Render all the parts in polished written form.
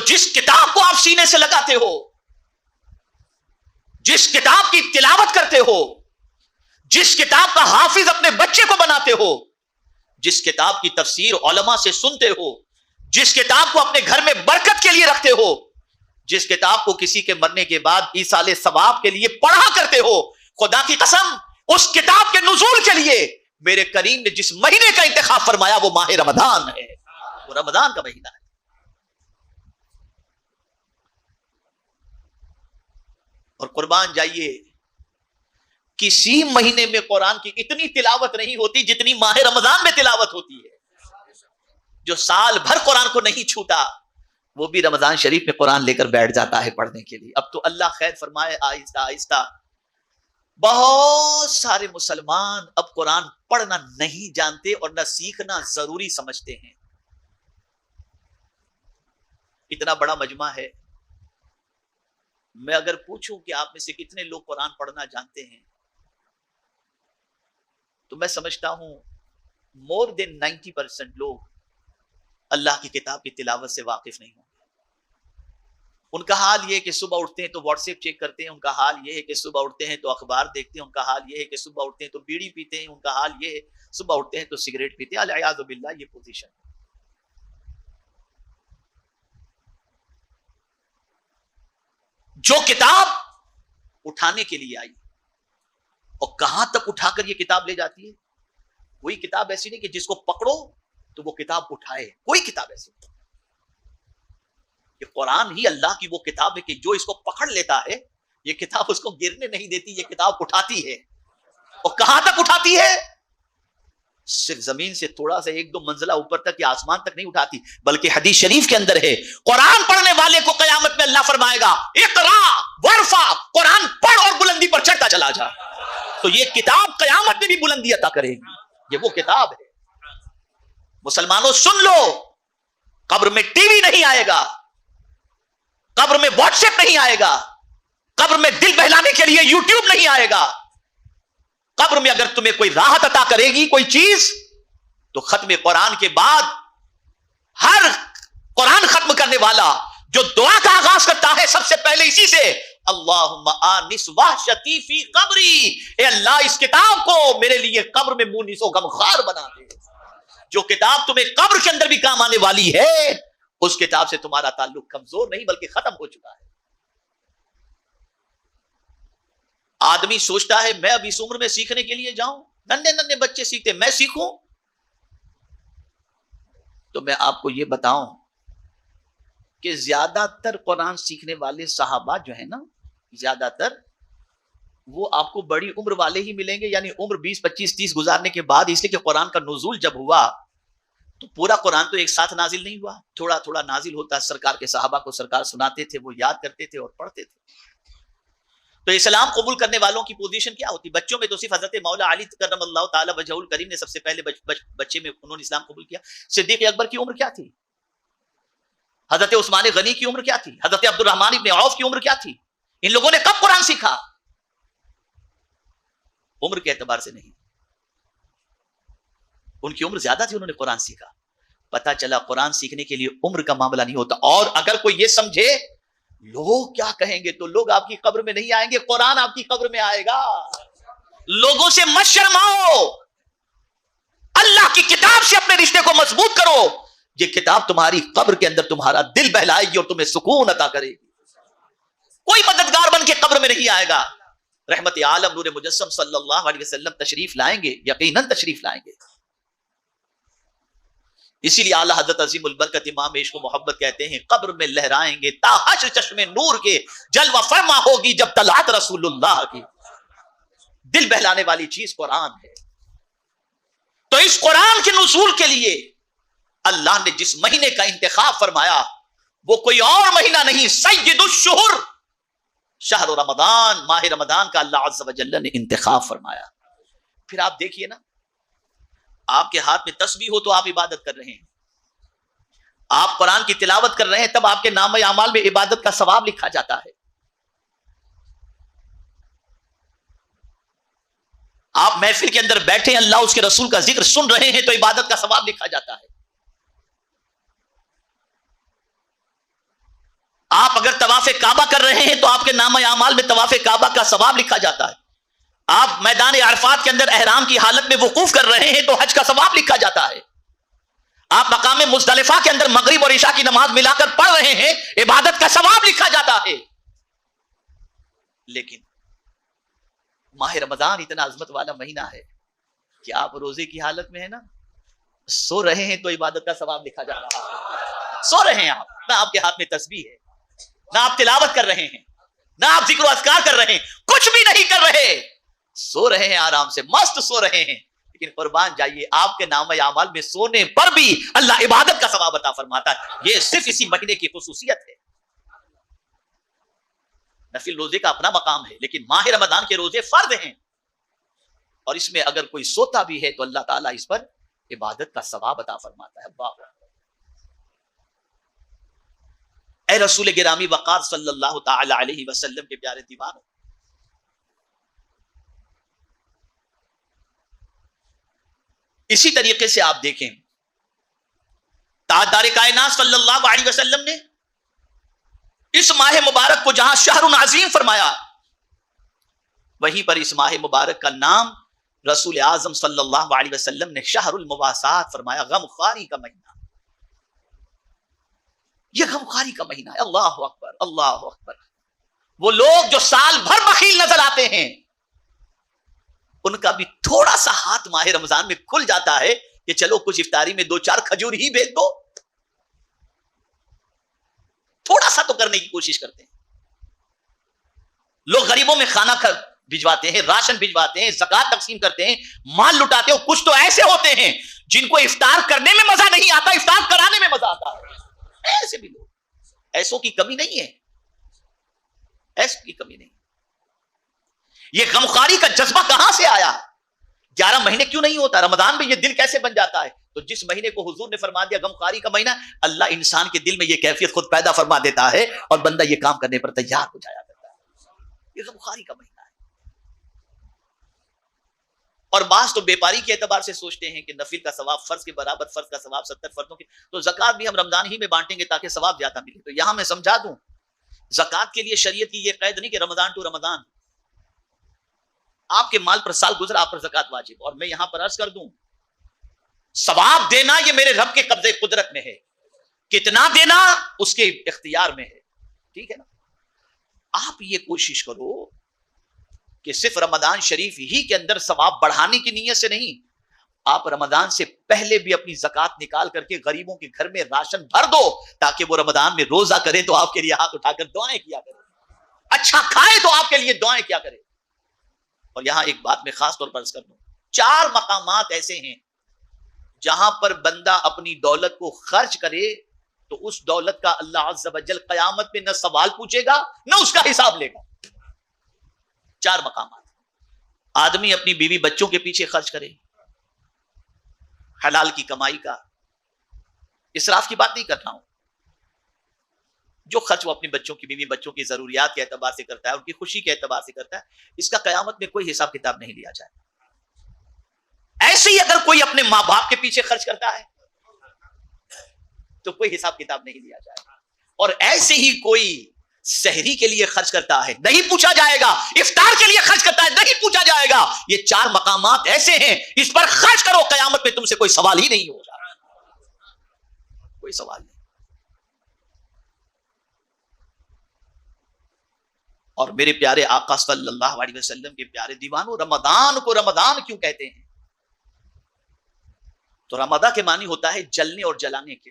جس کتاب کو آپ سینے سے لگاتے ہو، جس کتاب کی تلاوت کرتے ہو، جس کتاب کا حافظ اپنے بچے کو بناتے ہو، جس کتاب کی تفسیر علماء سے سنتے ہو، جس کتاب کو اپنے گھر میں برکت کے لیے رکھتے ہو، جس کتاب کو کسی کے مرنے کے بعد ایصال ثواب کے لیے پڑھا کرتے ہو، خدا کی قسم اس کتاب کے نزول کے لیے میرے کریم نے جس مہینے کا انتخاب فرمایا وہ ماہ رمضان ہے، وہ رمضان کا مہینہ ہے۔ اور قربان جائیے کسی مہینے میں قرآن کی اتنی تلاوت نہیں ہوتی جتنی ماہ رمضان میں تلاوت ہوتی ہے۔ جو سال بھر قرآن کو نہیں چھوٹا وہ بھی رمضان شریف میں قرآن لے کر بیٹھ جاتا ہے پڑھنے کے لیے۔ اب تو اللہ خیر فرمائے، آہستہ آہستہ بہت سارے مسلمان اب قرآن پڑھنا نہیں جانتے اور نہ سیکھنا ضروری سمجھتے ہیں۔ اتنا بڑا مجمع ہے، میں اگر پوچھوں کہ آپ میں سے کتنے لوگ قرآن پڑھنا جانتے ہیں تو میں سمجھتا ہوں مور دین 90% لوگ اللہ کی کتاب کی تلاوت سے واقف نہیں ہوں۔ ان کا حال یہ ہے کہ صبح اٹھتے ہیں تو واٹس ایپ چیک کرتے ہیں، ان کا حال یہ ہے کہ صبح اٹھتے ہیں تو اخبار دیکھتے ہیں، ان کا حال یہ ہے کہ صبح اٹھتے ہیں تو بیڑی پیتے ہیں، ان کا حال یہ ہے صبح اٹھتے ہیں تو سگریٹ پیتے ہیں۔ العیاذ باللہ یہ پوزیشن۔ جو کتاب اٹھانے کے لیے آئی اور کہاں تک اٹھا کر یہ کتاب لے جاتی ہے، کوئی کتاب ایسی نہیں کہ جس کو پکڑو تو وہ کتاب اٹھائے، کوئی کتاب ایسی نہیں۔ یہ قرآن ہی اللہ کی وہ کتاب ہے کہ جو اس کو پکڑ لیتا ہے یہ کتاب اس کو گرنے نہیں دیتی، یہ کتاب اٹھاتی ہے۔ اور کہاں تک اٹھاتی ہے؟ صرف زمین سے تھوڑا سا 1-2 منزلہ اوپر تک یا آسمان تک نہیں اٹھاتی، بلکہ حدیث شریف کے اندر ہے قرآن پڑھنے والے کو قیامت میں اللہ فرمائے گا اقرا ورفع، قرآن پڑھ اور بلندی پر چڑھتا چلا جا۔ تو یہ کتاب قیامت میں بھی بلندی عطا کرے گی، یہ وہ کتاب ہے۔ مسلمانوں سن لو، قبر میں ٹی وی نہیں آئے گا، قبر میں واٹس ایپ نہیں آئے گا، قبر میں دل بہلانے کے لیے یوٹیوب نہیں آئے گا۔ قبر میں اگر تمہیں کوئی راحت عطا کرے گی کوئی چیز تو ختم قرآن کے بعد ہر قرآن ختم کرنے والا جو دعا کا آغاز کرتا ہے سب سے پہلے اسی سے، اللہم آنس وحشتی فی قبری، اے اللہ اس کتاب کو میرے لیے قبر میں مونس و غمخوار بنا دے۔ جو کتاب تمہیں قبر کے اندر بھی کام آنے والی ہے اس کتاب سے تمہارا تعلق کمزور نہیں بلکہ ختم ہو چکا ہے۔ آدمی سوچتا ہے میں اب اس عمر میں سیکھنے کے لیے جاؤں، ننھے بچے سیکھتے میں سیکھوں۔ تو میں آپ کو یہ بتاؤں کہ زیادہ تر قرآن سیکھنے والے صحابہ جو ہیں نا، زیادہ تر وہ آپ کو بڑی عمر والے ہی ملیں گے، یعنی عمر 20 25 30 گزارنے کے بعد، اس لیے کہ قرآن کا نزول جب ہوا تو پورا قرآن تو ایک ساتھ نازل نہیں ہوا، تھوڑا تھوڑا نازل ہوتا، سرکار کے صحابہ کو سرکار سناتے تھے، وہ یاد کرتے تھے اور پڑھتے تھے۔ تو اسلام قبول کرنے والوں کی پوزیشن کیا ہوتی؟ بچوں میں تو صرف حضرت مولا علی کرم اللہ تعالی وجہہ الکریم نے سب سے پہلے بچے میں انہوں نے اسلام قبول کیا۔ صدیق اکبر کی عمر کیا تھی؟ حضرت عثمان غنی کی عمر کیا تھی؟ حضرت عبد الرحمن ابن عوف کی عمر کیا تھی؟ ان لوگوں نے کب قرآن سیکھا؟ عمر کے اعتبار سے نہیں، ان کی عمر زیادہ تھی، انہوں نے قرآن سیکھا۔ پتا چلا قرآن سیکھنے کے لیے عمر کا معاملہ نہیں ہوتا۔ اور اگر کوئی یہ سمجھے لوگ کیا کہیں گے تو لوگ آپ کی قبر میں نہیں آئیں گے، قرآن آپ کی قبر میں آئے گا۔ لوگوں سے مت شرماؤ، اللہ کی کتاب سے اپنے رشتے کو مضبوط کرو، یہ کتاب تمہاری قبر کے اندر تمہارا دل بہلائے گی اور تمہیں سکون عطا کرے گی۔ کوئی مددگار بن کے قبر میں نہیں آئے گا۔ رحمت عالم نور مجسم صلی اللہ علیہ وسلم تشریف لائیں گے، یقیناً تشریف لائیں گے۔ اسی لیے اعلیٰ حضرت عظیم البرکت امام عشق و محبت کہتے ہیں قبر میں لہرائیں گے تا حشر چشم نور کے، جلوہ فرما ہوگی جب طلعت رسول اللہ کی۔ دل بہلانے والی چیز قرآن ہے۔ تو اس قرآن کے نزول کے لیے اللہ نے جس مہینے کا انتخاب فرمایا وہ کوئی اور مہینہ نہیں، سید الشہر شہر رمضان، ماہ رمضان کا اللہ عز و جل نے انتخاب فرمایا۔ پھر آپ دیکھیے نا، آپ کے ہاتھ میں تسبیح ہو تو آپ عبادت کر رہے ہیں، آپ قرآن کی تلاوت کر رہے ہیں تب آپ کے نامہ اعمال میں عبادت کا ثواب لکھا جاتا ہے۔ آپ محفل کے اندر بیٹھے اللہ اس کے رسول کا ذکر سن رہے ہیں تو عبادت کا ثواب لکھا جاتا ہے۔ اگر طواف کعبہ کر رہے ہیں تو آپ کے نامہ اعمال میں طواف کعبہ کا ثواب لکھا جاتا ہے. آپ میدان عرفات کے اندر احرام کی حالت میں وقوف کر رہے ہیں تو حج کا ثواب لکھا جاتا ہے. آپ مقام مزدلفہ کے اندر مغرب اور عشاء کی نماز ملا کر پڑھ رہے ہیں، عبادت کا ثواب لکھا جاتا ہے. لیکن ماہ رمضان اتنا عظمت والا مہینہ ہے کہ آپ روزے کی حالت میں ہے نا، سو رہے ہیں تو عبادت کا ثواب لکھا جا رہا ہے. سو رہے ہیں آپ، نہ آپ کے ہاتھ میں تسبیح ہے، نہ آپ تلاوت کر رہے ہیں، نہ آپ ذکر و اذکار کر رہے ہیں، کچھ بھی نہیں کر رہے، سو رہے ہیں، آرام سے مست سو رہے ہیں. لیکن قربان جائیے آپ کے نامہ اعمال میں سونے پر بھی اللہ عبادت کا ثواب عطا فرماتا ہے. یہ صرف اسی مہینے کی خصوصیت ہے. نفل روزے کا اپنا مقام ہے، لیکن ماہ رمضان کے روزے فرض ہیں، اور اس میں اگر کوئی سوتا بھی ہے تو اللہ تعالیٰ اس پر عبادت کا ثواب عطا فرماتا ہے. واہ! اے رسول گرامی وقار صلی اللہ تعالی علیہ وسلم کے پیارے دیوانوں، اسی طریقے سے آپ دیکھیں تاجدار کائنات صلی اللہ علیہ وسلم نے اس ماہ مبارک کو جہاں شہر عظیم فرمایا، وہیں پر اس ماہ مبارک کا نام رسول اعظم صلی اللہ علیہ وسلم نے شہر المواسات فرمایا، غمخواری کا مہینہ. یہ غمخواری کا مہینہ ہے. اللہ اکبر، اللہ اکبر. وہ لوگ جو سال بھر بخیل نظر آتے ہیں، ان کا بھی تھوڑا سا ہاتھ ماہ رمضان میں کھل جاتا ہے کہ چلو کچھ افطاری میں 2-4 کھجور ہی بھیج دو. تھوڑا سا تو کرنے کی کوشش کرتے ہیں. لوگ غریبوں میں کھانا بھجواتے ہیں، راشن بھجواتے ہیں، زکات تقسیم کرتے ہیں، مال لٹاتے ہیں. کچھ تو ایسے ہوتے ہیں جن کو افطار کرنے میں مزہ نہیں آتا، افطار کرانے میں مزہ آتا ہے. ایسے بھی لوگ، ایسوں کی کمی نہیں ہے، ایسوں کی کمی نہیں. یہ غمخواری کا جذبہ کہاں سے آیا؟ 11 مہینے کیوں نہیں ہوتا؟ رمضان میں یہ دل کیسے بن جاتا ہے؟ تو جس مہینے کو حضور نے فرما دیا غمخواری کا مہینہ، اللہ انسان کے دل میں یہ کیفیت خود پیدا فرما دیتا ہے اور بندہ یہ کام کرنے پر تیار ہو جایا کرتا ہے. یہ غمخواری کا مہینہ ہے. اور بعض تو بیپاری کے اعتبار سے سوچتے ہیں کہ نفل کا ثواب فرض کے برابر، فرض کا ثواب 70 فرضوں کے، تو زکات بھی ہم رمضان ہی میں بانٹیں گے تاکہ ثواب زیادہ ملے. تو یہاں میں سمجھا دوں، زکات کے لیے شریعت کی یہ قید نہیں کہ رمضان ٹو رمضان. آپ کے مال پر سال گزرا، آپ پر زکات واجب. اور میں یہاں پر عرض کر دوں، ثواب دینا یہ میرے رب کے قبضے قدرت میں ہے، کتنا دینا اس کے اختیار میں ہے. ٹھیک ہے نا؟ آپ یہ کوشش کرو کہ صرف رمضان شریف ہی کے اندر ثواب بڑھانے کی نیت سے نہیں، آپ رمضان سے پہلے بھی اپنی زکات نکال کر کے غریبوں کے گھر میں راشن بھر دو، تاکہ وہ رمضان میں روزہ کرے تو آپ کے لیے ہاتھ اٹھا کر دعائیں کیا کرے، اچھا کھائے تو آپ کے لیے دعائیں کیا کرے. اور یہاں ایک بات میں خاص طور پر عرض کر دوں، 4 مقامات ایسے ہیں جہاں پر بندہ اپنی دولت کو خرچ کرے تو اس دولت کا اللہ عز و جل قیامت میں نہ سوال پوچھے گا نہ اس کا حساب لے گا. 4 مقامات. آدمی اپنی بیوی بچوں کے پیچھے خرچ کرے، حلال کی کمائی کا، اسراف کی بات نہیں کر رہا ہوں، جو خرچ وہ اپنی بچوں کی، بیوی بچوں کی ضروریات کے اعتبار سے کرتا ہے، ان کی خوشی کے اعتبار سے کرتا ہے، اس کا قیامت میں کوئی حساب کتاب نہیں لیا جائے. ایسے ہی اگر کوئی اپنے ماں باپ کے پیچھے خرچ کرتا ہے تو کوئی حساب کتاب نہیں لیا جائے گا. اور ایسے ہی کوئی سحری کے لیے خرچ کرتا ہے، نہیں پوچھا جائے گا. افطار کے لیے خرچ کرتا ہے، نہیں پوچھا جائے گا. یہ 4 مقامات ایسے ہیں، اس پر خرچ کرو، قیامت میں تم سے کوئی سوال ہی نہیں ہوگا، کوئی سوال نہیں. اور میرے پیارے آقا صلی اللہ علیہ وسلم کے پیارے دیوانوں، رمضان کو رمضان کیوں کہتے ہیں؟ تو رمضان کے معنی ہوتا ہے جلنے اور جلانے کے.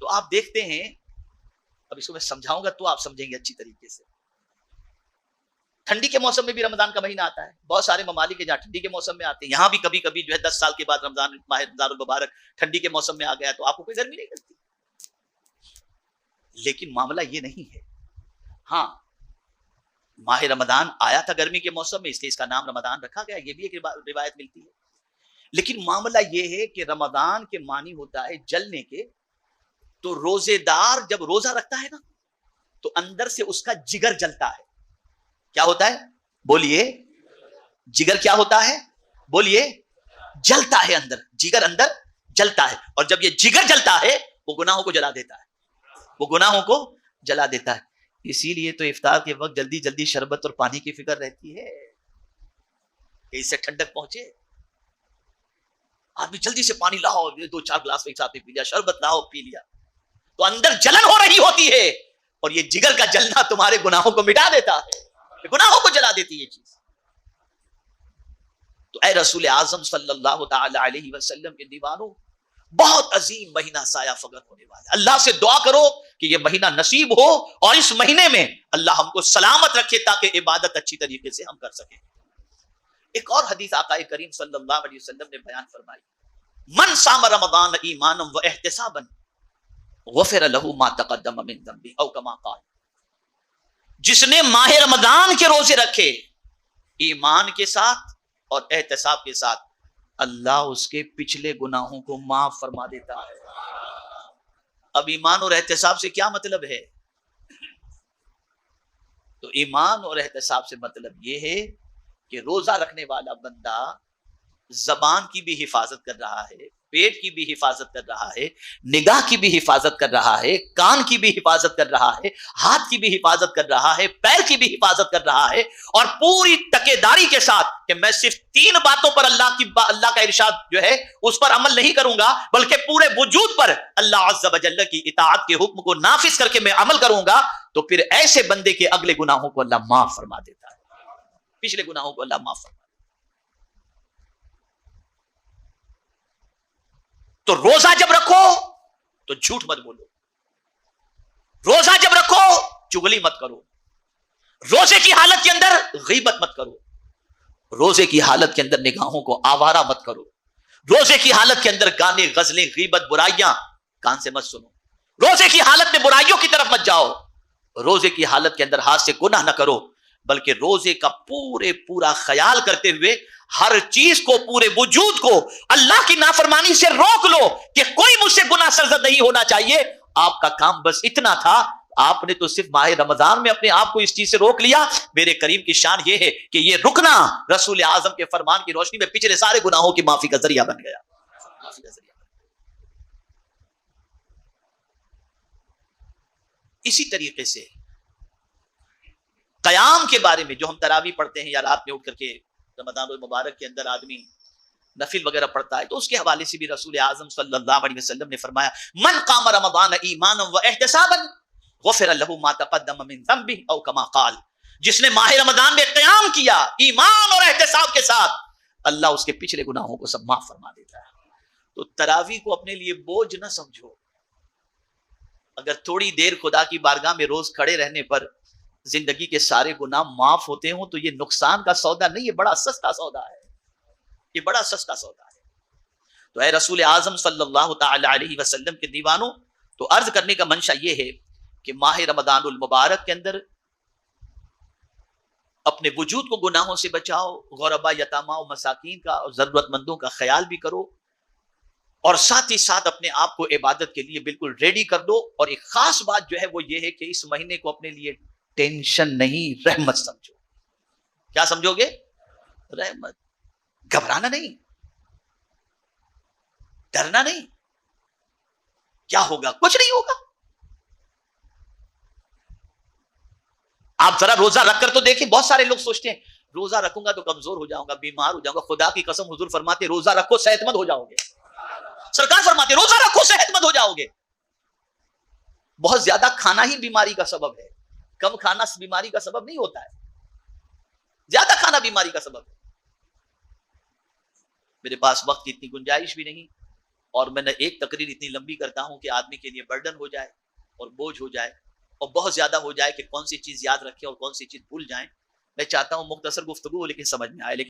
تو آپ دیکھتے ہیں، اب اس کو میں سمجھاؤں گا تو آپ سمجھیں گے اچھی طریقے سے. ٹھنڈی کے موسم میں بھی رمضان کا مہینہ آتا ہے. بہت سارے ممالک جہاں ٹھنڈی کے موسم میں آتے ہیں، یہاں بھی کبھی کبھی جو ہے 10 سال کے بعد رمضان ماہ رمضان المبارک ٹھنڈی کے موسم میں آ گیا تو آپ کو کوئی گرمی نہیں لگتی. لیکن معاملہ یہ نہیں ہے. ہاں، ماہ رمضان آیا تھا گرمی کے موسم میں، اس لیے اس کا نام رمضان رکھا گیا، یہ بھی ایک روایت ملتی ہے. لیکن معاملہ یہ ہے کہ رمضان کے معنی ہوتا ہے جلنے کے. تو روزے دار جب روزہ رکھتا ہے نا تو اندر سے اس کا جگر جلتا ہے. کیا ہوتا ہے؟ بولیے. جگر کیا ہوتا ہے؟ بولیے. جلتا ہے اندر، جگر اندر جلتا ہے. اور جب یہ جگر جلتا ہے وہ گناہوں کو جلا دیتا ہے، وہ گناہوں کو جلا دیتا ہے۔ اسی لیے تو افطار کے وقت جلدی جلدی شربت اور پانی کی فکر رہتی ہے کہ اس سے ٹھنڈک پہنچے۔ آدمی جلدی سے پانی لاؤ، 2-4 گلاس ایک ساتھ پی لیا، شربت لاؤ پی لیا، تو اندر جلن ہو رہی ہوتی ہے، اور یہ جگر کا جلنا تمہارے گناہوں کو مٹا دیتا ہے، گناہوں کو جلا دیتی ہے یہ چیز۔ تو اے رسول اعظم صلی اللہ تعالی علیہ وسلم کے دیوانوں، بہت عظیم مہینہ سایہ فگن ہونے والا ہے۔ اللہ سے دعا کرو کہ یہ مہینہ نصیب ہو، اور اس مہینے میں اللہ ہم کو سلامت رکھے تاکہ عبادت اچھی طریقے سے ہم کر سکیں۔ ایک اور حدیث آقا کریم صلی اللہ علیہ وسلم نے بیان فرمائی، من صام رمضان ایمانا و احتسابا غفر له ما تقدم من ذنبه او کما قال، جس نے ماہ رمضان کے روزے رکھے ایمان کے ساتھ اور احتساب کے ساتھ، اللہ اس کے پچھلے گناہوں کو معاف فرما دیتا ہے۔ اب ایمان اور احتساب سے کیا مطلب ہے؟ تو ایمان اور احتساب سے مطلب یہ ہے کہ روزہ رکھنے والا بندہ زبان کی بھی حفاظت کر رہا ہے، پیٹ کی بھی حفاظت کر رہا ہے، نگاہ کی بھی حفاظت کر رہا ہے، کان کی بھی حفاظت کر رہا ہے، ہاتھ کی بھی حفاظت کر رہا ہے، پیر کی بھی حفاظت کر رہا ہے، اور پوری تقیداری کے ساتھ کہ میں صرف 3 باتوں پر اللہ کا ارشاد جو ہے اس پر عمل نہیں کروں گا، بلکہ پورے وجود پر اللہ عز و جل کی اطاعت کے حکم کو نافذ کر کے میں عمل کروں گا، تو پھر ایسے بندے کے اگلے گناہوں کو اللہ معاف فرما دیتا ہے، پچھلے گناہوں کو اللہ معاف فرما۔ تو روزہ جب رکھو تو جھوٹ مت بولو، روزہ جب رکھو چغلی مت کرو، روزے کی حالت کے اندر غیبت مت کرو، روزے کی حالت کے اندر نگاہوں کو آوارہ مت کرو، روزے کی حالت کے اندر گانے غزلیں غیبت برائیاں کان سے مت سنو، روزے کی حالت میں برائیوں کی طرف مت جاؤ، روزے کی حالت کے اندر ہاتھ سے گناہ نہ کرو، بلکہ روزے کا پورا خیال کرتے ہوئے ہر چیز کو، پورے وجود کو اللہ کی نافرمانی سے روک لو کہ کوئی مجھ سے گناہ سرزد نہیں ہونا چاہیے۔ آپ کا کام بس اتنا تھا، آپ نے تو صرف ماہ رمضان میں اپنے آپ کو اس چیز سے روک لیا۔ میرے کریم کی شان یہ ہے کہ یہ رکنا رسول اعظم کے فرمان کی روشنی میں پچھلے سارے گناہوں کی معافی کا ذریعہ بن گیا، معافی کا ذریعہ۔ اسی طریقے سے قیام کے بارے میں جو ہم تراویح پڑھتے ہیں یا رات میں اٹھ کر کے رمضان المبارک کے اندر آدمی نفل وغیرہ پڑھتا ہے، تو اس کے حوالے سے بھی رسول اعظم صلی اللہ علیہ وسلم نے فرمایا، من قام رمضان ایمانا و احتسابا غفر له ما تقدم من ذنبه او کما قال، جس نے ماہ رمضان میں قیام کیا ایمان اور احتساب کے ساتھ، اللہ اس کے پچھلے گناہوں کو سب معاف فرما دیتا ہے۔ تو تراویح کو اپنے لیے بوجھ نہ سمجھو، اگر تھوڑی دیر خدا کی بارگاہ میں روز کھڑے رہنے پر زندگی کے سارے گناہ معاف ہوتے ہوں تو یہ نقصان کا سودا نہیں، یہ بڑا سستا سودا ہے، یہ بڑا سستا سودا ہے۔ تو اے رسول اعظم صلی اللہ تعالی علیہ وسلم کے دیوانوں، تو عرض کرنے کا منشا یہ ہے کہ ماہ رمضان المبارک کے اندر اپنے وجود کو گناہوں سے بچاؤ، غربا، یتاما و مساکین کا اور ضرورت مندوں کا خیال بھی کرو، اور ساتھ ہی ساتھ اپنے آپ کو عبادت کے لیے بالکل ریڈی کر دو۔ اور ایک خاص بات جو ہے وہ یہ ہے کہ اس مہینے کو اپنے لیے ٹینشن نہیں، رحمت سمجھو۔ کیا سمجھو گے؟ رحمت۔ گھبرانا نہیں، ڈرنا نہیں، کیا ہوگا؟ کچھ نہیں ہوگا۔ آپ ذرا روزہ رکھ کر تو دیکھیں، بہت سارے لوگ سوچتے ہیں روزہ رکھوں گا تو کمزور ہو جاؤں گا، بیمار ہو جاؤں گا۔ خدا کی قسم حضور فرماتے روزہ رکھو صحت مند ہو جاؤ گے، سرکار فرماتے روزہ رکھو صحت مند ہو جاؤ گے۔ بہت زیادہ کھانا ہی بیماری کا سبب ہے، کم کھانا بیماری کا سبب نہیں ہوتا ہے، زیادہ کھانا بیماری کا سبب ہے۔ میرے پاس وقت کی اتنی گنجائش بھی نہیں، اور میں نے ایک تقریر اتنی لمبی کرتا ہوں کہ آدمی کے لیے برڈن ہو جائے اور بوجھ ہو جائے اور بہت زیادہ ہو جائے کہ کون سی چیز یاد رکھیں اور کون سی چیز بھول جائیں۔ میں چاہتا ہوں مختصر گفتگو ہو لیکن سمجھ میں آئے۔ لیکن